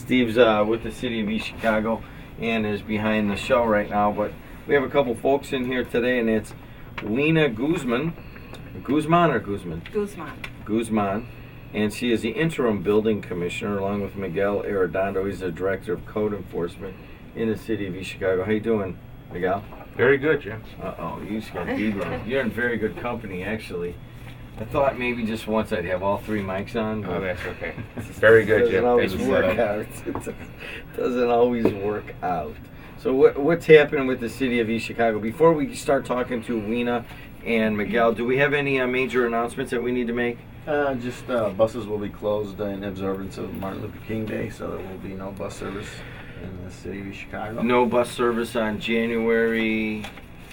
Steve's with the City of East Chicago and is behind the show right now. But we have a couple folks in here today, and it's Lena Guzman. Guzman. And she is the interim building commissioner, along with Miguel Arredondo. He's the director of code enforcement in the City of East Chicago. How you doing, Miguel? Very good, Jim. You just got debunked. You're in very good company, actually. I thought maybe just once I'd have all three mics on. Oh, that's okay. Very good, Jim. It doesn't always work out. So what's happening with the City of East Chicago? Before we start talking to Lena and Miguel, do we have any major announcements that we need to make? Just buses will be closed in observance of Martin Luther King Day, so there will be no bus service in the City of East Chicago. No bus service on January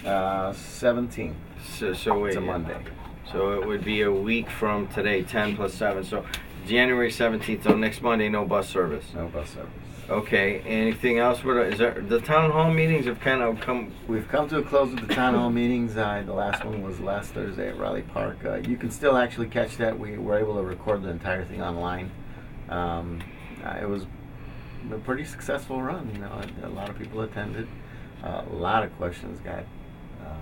17th. So wait, it's a Monday. So it would be a week from today, 10 plus 7. So January 17th, so next Monday, no bus service. No bus service. Okay. Anything else? Is there, the town hall meetings have kind of come? We've come to a close with the town hall meetings. The last one was last Thursday at Raleigh Park. You can still actually catch that. We were able to record the entire thing online. It was a pretty successful run. You know, a lot of people attended. A lot of questions got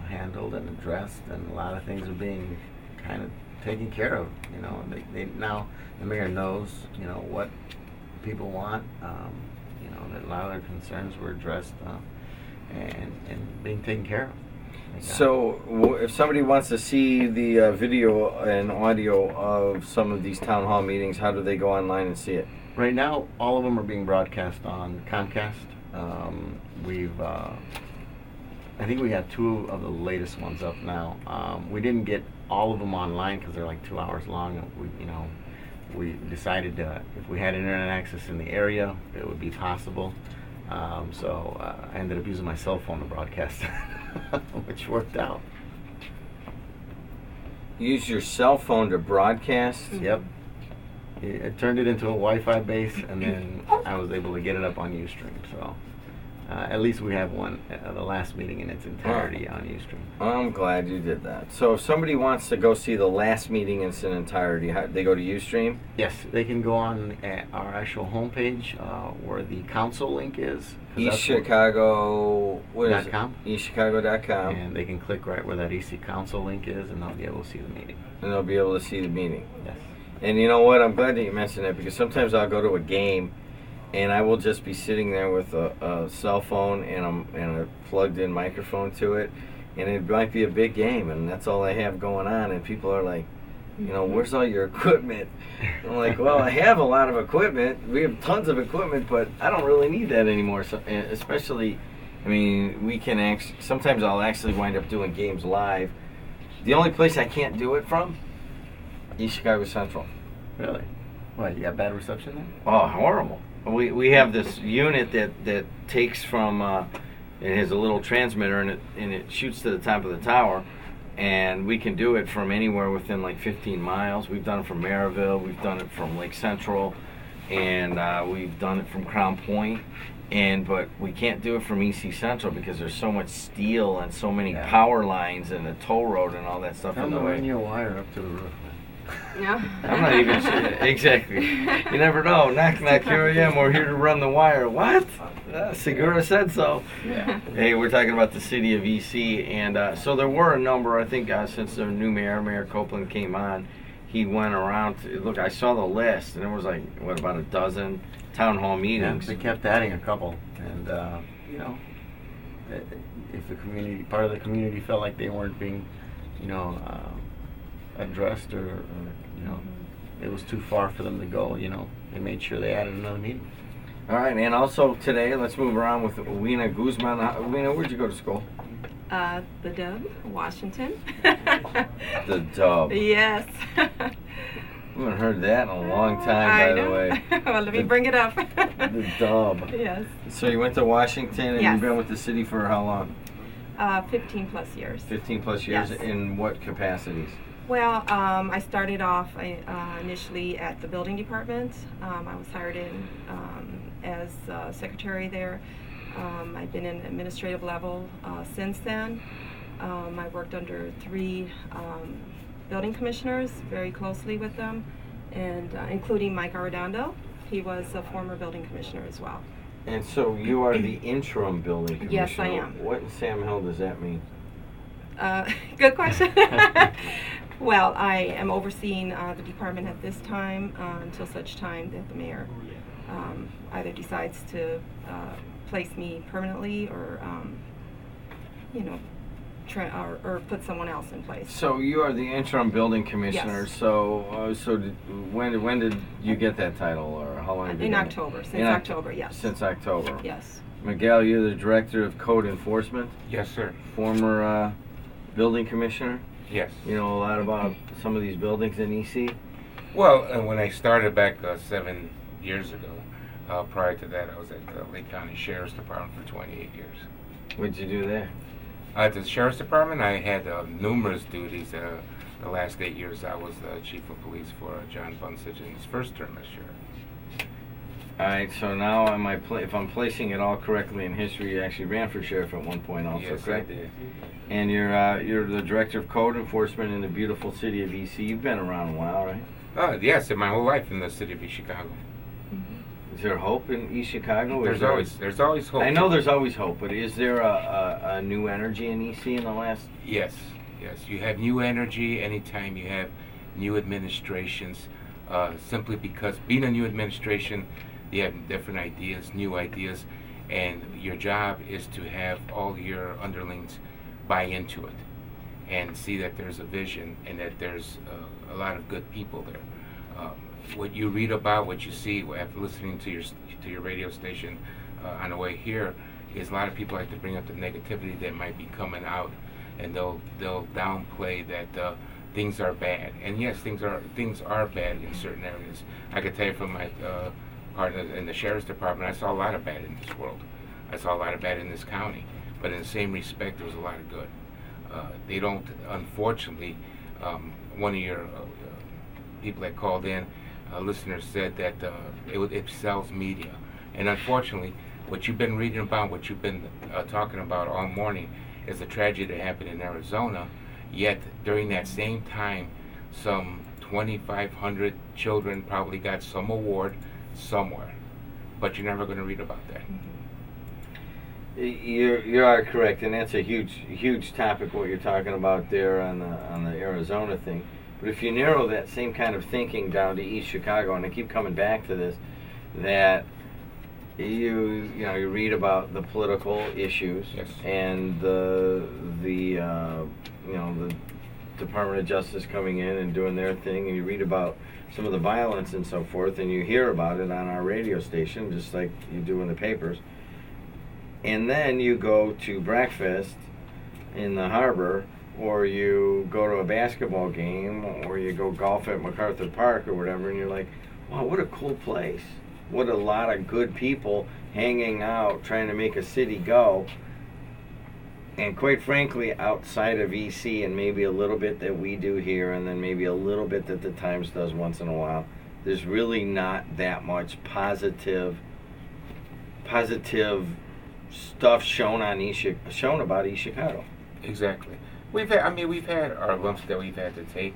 handled and addressed, and a lot of things are being kind of taken care of. You know, they now the mayor knows, you know, what people want. You know, that a lot of their concerns were addressed and being taken care of. So, if somebody wants to see the video and audio of some of these town hall meetings, how do they go online and see it? Right now, all of them are being broadcast on Comcast. I think we have two of the latest ones up now. We didn't get all of them online because they're like 2 hours long. We decided if we had internet access in the area, it would be possible. So I ended up using my cell phone to broadcast, which worked out. Use your cell phone to broadcast? Yep. It turned it into a Wi-Fi base, and then I was able to get it up on Ustream. So at least we have one, the last meeting in its entirety on Ustream. I'm glad you did that. So if somebody wants to go see the last meeting in its entirety, they go to Ustream? Yes, they can go on our actual homepage where the council link is. EastChicago.com. EastChicago.com. And they can click right where that EC Council link is, and they'll be able to see the meeting. And they'll be able to see the meeting. Yes. And you know what? I'm glad that you mentioned that, because sometimes I'll go to a game and I will just be sitting there with a cell phone and a plugged-in microphone to it, and it might be a big game, and that's all I have going on, and people are like, you know, where's all your equipment? I'm like, well, I have a lot of equipment. We have tons of equipment, but I don't really need that anymore. So, especially, I mean, we can actually, sometimes I'll actually wind up doing games live. The only place I can't do it from, East Chicago Central. Really? What, you got bad reception there? Oh, horrible. We have this unit that takes from, it has a little transmitter, and it shoots to the top of the tower, and we can do it from anywhere within like 15 miles. We've done it from Maryville, we've done it from Lake Central, and we've done it from Crown Point, but we can't do it from EC Central because there's so much steel and so many power lines and the toll road and all that stuff in the way. Run your wire up to the roof. Yeah. I'm not even sure. Exactly. You never know. Knock, knock, here I am. We're here to run the wire. What? Segura said so. Yeah. Hey, we're talking about the City of EC, and so there were a number, I think, since the new Mayor Copeland came on, he went around look, I saw the list, and there was like, what, about a dozen town hall meetings. Yeah, they kept adding a couple, and, you know, if the community, part of the community felt like they weren't being, you know, addressed, or you know, it was too far for them to go, you know, they made sure they added another meeting. All right, and also today, let's move around with Lena Guzman. Lena, where'd you go to school? The Dub, Washington. The Dub. Yes. I haven't heard that in a long time, by the way. Well, let me bring it up. The Dub. Yes. So you went to Washington, and you've been with the city for how long? 15 plus years. 15 plus years. Yes. In what capacities? Well, I started off initially at the building department. I was hired in as secretary there. I've been in administrative level since then. I worked under 3 building commissioners, very closely with them, and including Mike Arredondo. He was a former building commissioner as well. And so you are the interim building commissioner. Yes, I am. What in Sam Hill does that mean? Good question. Well, I am overseeing the department at this time until such time that the mayor either decides to place me permanently or, you know, or put someone else in place. So you are the interim building commissioner. Yes. So when did you get that title, or how long? Have you In done it? October. Since October, yes. Since October. Yes. Miguel, you're the director of code enforcement. Yes, sir. Former building commissioner. Yes. You know a lot about some of these buildings in EC. Well, when I started back 7 years ago, prior to that, I was at the Lake County Sheriff's Department for 28 years. What'd you do there? At the Sheriff's Department, I had numerous duties. The last 8 years, I was the chief of police for John Bunsage in his first term as sheriff. All right. So now, if I'm placing it all correctly in history, you actually ran for sheriff at one point, also, Yes, correct? I did. And you're the director of code enforcement in the beautiful city of EC. You've been around a while, right? Yes, in my whole life in the city of East Chicago. Is there hope in East Chicago? There's always hope. I know there's always hope, but is there a new energy in EC in the last? Yes. You have new energy anytime you have new administrations, simply because being a new administration, you have different ideas, new ideas, and your job is to have all your underlings buy into it and see that there's a vision and that there's a lot of good people there. What you read about, what you see after listening to your radio station on the way here, is a lot of people like to bring up the negativity that might be coming out, and they'll downplay that things are bad. And yes, things are bad in certain areas. I could tell you from my partner in the Sheriff's Department, I saw a lot of bad in this world. I saw a lot of bad in this county. But in the same respect, there was a lot of good. They don't, unfortunately, one of your people that called in, listeners said that it sells media. And unfortunately, what you've been reading about, what you've been talking about all morning, is a tragedy that happened in Arizona. Yet, during that same time, some 2,500 children probably got some award somewhere. But you're never going to read about that. You are correct, and that's a huge topic what you're talking about there on the Arizona thing. But if you narrow that same kind of thinking down to East Chicago, and I keep coming back to this, that you read about the political issues, Yes. and the Department of Justice coming in and doing their thing, and you read about some of the violence and so forth, and you hear about it on our radio station, just like you do in the papers. And then you go to breakfast in the harbor, or you go to a basketball game, or you go golf at MacArthur Park or whatever, and you're like, wow, what a cool place. What a lot of good people hanging out, trying to make a city go. And quite frankly, outside of EC and maybe a little bit that we do here, and then maybe a little bit that the Times does once in a while, there's really not that much positive stuff shown about East Chicago. Exactly. We've had our lumps that we've had to take,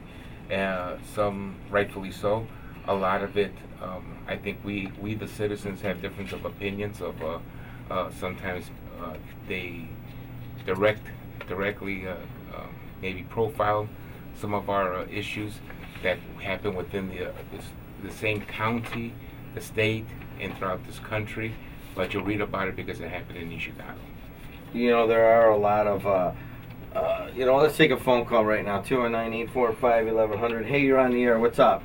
some rightfully so. A lot of it, I think we the citizens have difference of opinions of sometimes they directly maybe profile some of our issues that happen within the same county, the state, and throughout this country. But you'll read about it because it happened in East Chicago. There are a lot of, let's take a phone call right now, 219-845-1100. Hey, you're on the air. What's up?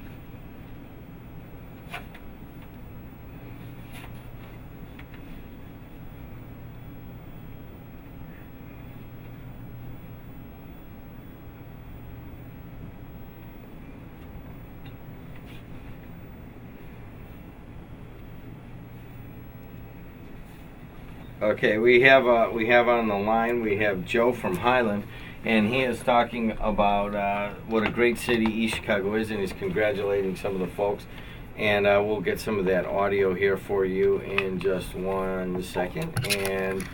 Okay, we have on the line, we have Joe from Highland, and he is talking about what a great city East Chicago is, and he's congratulating some of the folks. And we'll get some of that audio here for you in just 1 second. And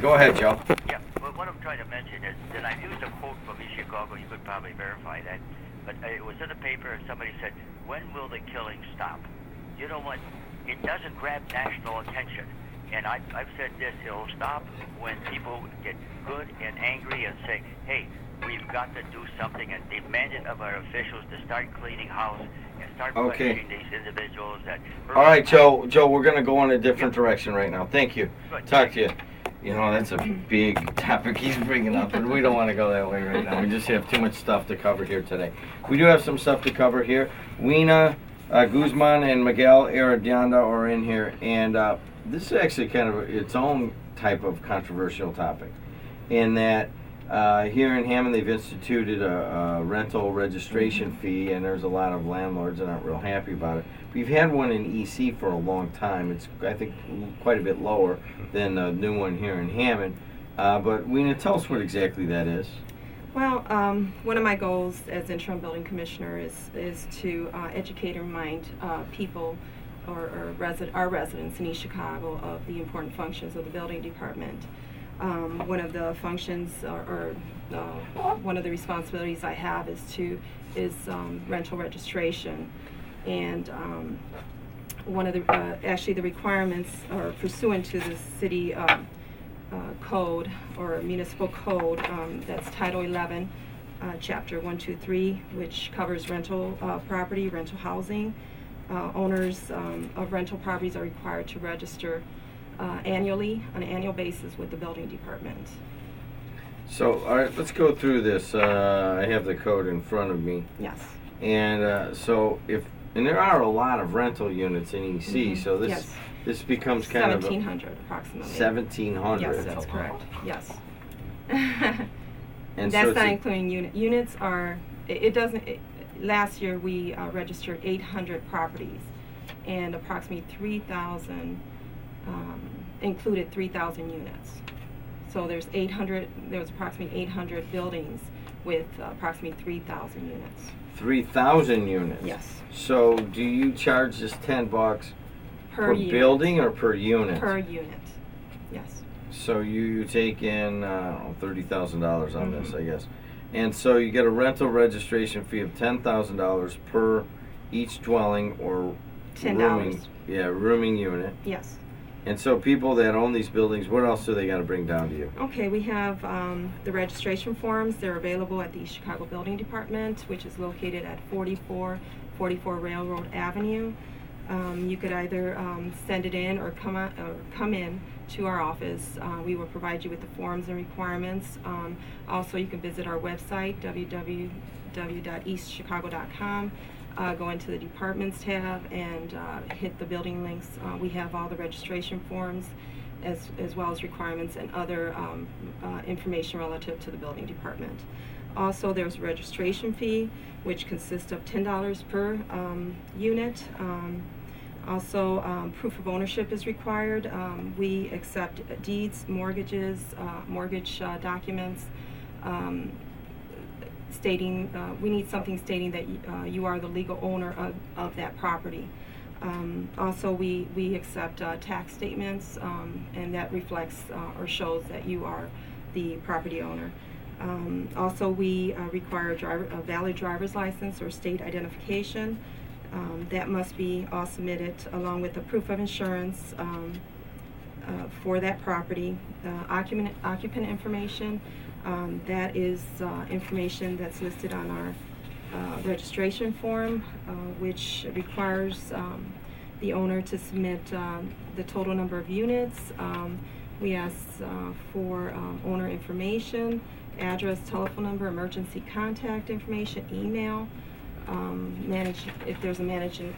go ahead, Joe. Yeah, well, what I'm trying to mention is that I used a quote from East Chicago. You could probably verify that. But it was in the paper, and somebody said, "When will the killing stop?" You know what? it doesn't grab national attention. And I've said this, it'll stop when people get good and angry and say, hey, we've got to do something and demand it of our officials to start cleaning house and start punishing these individuals that... All right, Joe, we're going to go in a different direction right now. Thank you. Good. Talk to you. You know, that's a big topic he's bringing up, and we don't want to go that way right now. We just have too much stuff to cover here today. We do have some stuff to cover here. Weena Guzman and Miguel Arredondo are in here, and this is actually kind of its own type of controversial topic, in that here in Hammond they've instituted a rental registration fee, and there's a lot of landlords that aren't real happy about it. We've had one in EC for a long time. It's, I think, quite a bit lower than the new one here in Hammond. But Weena, tell us what exactly that is. Well, one of my goals as interim building commissioner is to educate and remind people or our residents in East Chicago of the important functions of the building department. One of the functions or one of the responsibilities I have is rental registration, and one of the actually the requirements are pursuant to the city code or municipal code, that's Title 11, Chapter 123, which covers rental property, rental housing. Owners of rental properties are required to register annually, on an annual basis, with the building department. So, all right, let's go through this. I have the code in front of me. Yes. And and there are a lot of rental units in EC, so this becomes kind of 1,700 approximately. 1,700. Yes, that's correct. Yes. And that's so not including units. Are it doesn't. Last year we registered 800 properties, and approximately 3,000 included 3,000 units. So there's approximately 800 buildings with approximately 3,000 units. 3,000 units. Yes. So do you charge this $10 per unit. building or per unit? Per unit. Yes. So you take in $30,000 on this, I guess. And so you get a rental registration fee of $10,000 per each dwelling or $10. rooming unit. Yes. And so people that own these buildings, what else do they got to bring down to you? Okay, we have the registration forms. They're available at the East Chicago Building Department, which is located at 4444 Railroad Avenue. You could either send it in or come in to our office. We will provide you with the forms and requirements. Also, you can visit our website, www.eastchicago.com. Go into the departments tab and hit the building links. We have all the registration forms as well as requirements and other information relative to the building department. Also, there's a registration fee, which consists of $10 per unit. Also, proof of ownership is required. We accept deeds, mortgages, mortgage documents, stating, we need something stating that you are the legal owner of that property. Also, we accept tax statements, and that reflects or shows that you are the property owner. Also, we require a valid driver's license or state identification. That must be all submitted along with a proof of insurance for that property. Occupant information, that is information that's listed on our registration form, which requires the owner to submit the total number of units. We ask for owner information, address, telephone number, emergency contact information, email. If there's a managing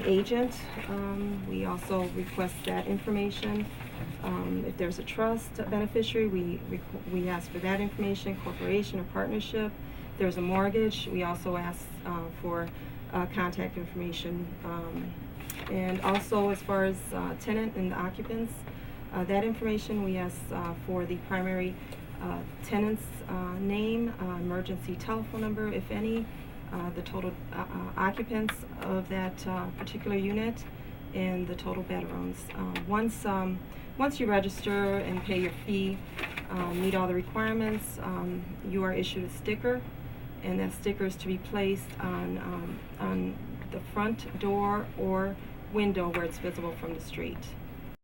agent, we also request that information. If there's a trust beneficiary, we ask for that information, corporation or partnership. If there's a mortgage, we also ask for contact information. And also, as far as tenant and the occupants, that information we ask for the primary tenant's name, emergency telephone number, if any, the total occupants of that particular unit, and the total bedrooms. Once you register and pay your fee, meet all the requirements, you are issued a sticker, and that sticker is to be placed on the front door or window where it's visible from the street.